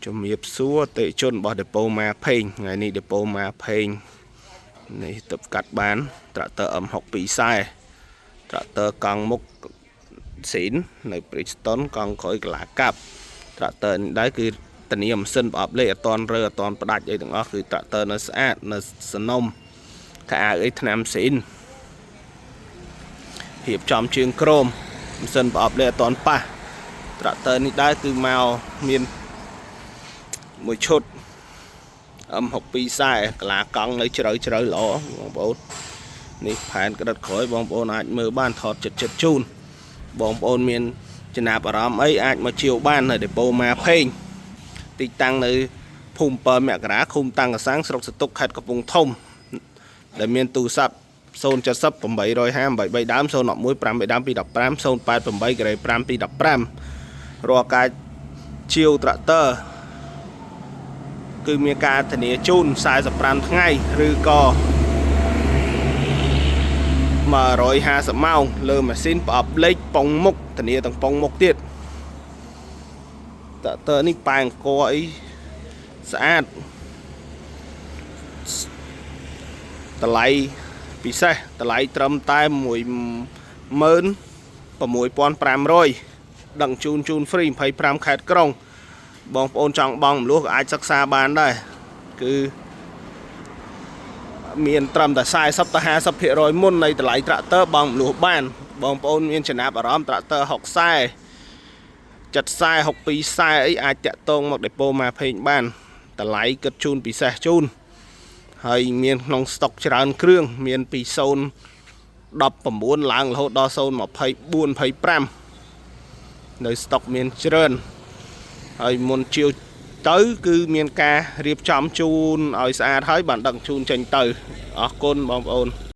ជំរាបសួរតេជនរបស់ដេប៉ូម៉ាផេងថ្ងៃនេះដេប៉ូម៉ាផេងនេះទៅកាត់បានត្រាក់ទ័រ M62 ខ្សែត្រាក់ទ័រកង់មុខស៊ីននៅ Brixton កង់ក្រោយកន្លាកាប់ត្រាក់ទ័រនេះដែរគឺធានាម៉ាស៊ីនប្រអប់លេខអត់តន់រើអត់តន់ផ្ដាច់អីទាំងអស់គឺត្រាក់ទ័រនៅស្អាតនៅសនំខោអាវអីថ្នាំស៊ីនរៀបចំជើងក្រមម៉ាស៊ីនប្រអប់លេខអត់តន់ប៉ះត្រាក់ទ័រនេះដែរគឺមកមានមួយឈុត M62 ខ្សែកន្លាកង់នៅជ្រៅល្អបងប្អូននេះផែនក្តិតក្រោយបងប្អូនអាចមើលបានថតចិត្តជូនបងប្អូនមានចំណាប់អារម្មណ៍អីអាចមកជាវបាននៅដេប៉ូម៉ាផេងទីតាំងនៅភូមិ7មករាឃុំតាំងកសាំងស្រុកសតុកខេត្តកំពង់ធំដែលមានទូរស័ព្ទ070 850 83ដើម011 53215 088 ក្រេ5215រាល់ការជាវត្រាក់ទ័រគឺមានការធានាជូន45ថ្ងៃឬក៏150ម៉ោងលើម៉ាស៊ីនប្រអប់លេខប៉ុងមុខធានាទាំងប៉ុងមុខទៀតត្រាក់ទ័រនេះប៉ែអង្គអីស្អាតតម្លៃពិសេសតម្លៃត្រឹមតែ 16500 ដឹងជូនហ្វ្រី25ខេត្តក្រុងបងប្អូនចង់បង់មលុះក៏អាចសិក្សាបានដែរគឺមានត្រឹមតែ40 ទៅ 50% មុននៃតម្លៃត្រាក់ទ័របង់មលុះបានបងប្អូនមានចំណាប់អារម្មណ៍ត្រាក់ទ័រ60ខ្សែ70ខ្សែ62ខ្សែអីអាចតាក់ទងមកដេប៉ូម៉ាផេងបានតម្លៃគិតជូនពិសេសជូនហើយមានក្នុងស្តុកច្រើនគ្រឿងមានពី019ឡើងរហូតដល់024 25នៅស្តុកមានច្រើនហើយមុនជាវទៅគឺមានការរៀបចំជូនឲ្យស្អាតហើយបានដឹកជូនចេញទៅអរគុណបងប្អូន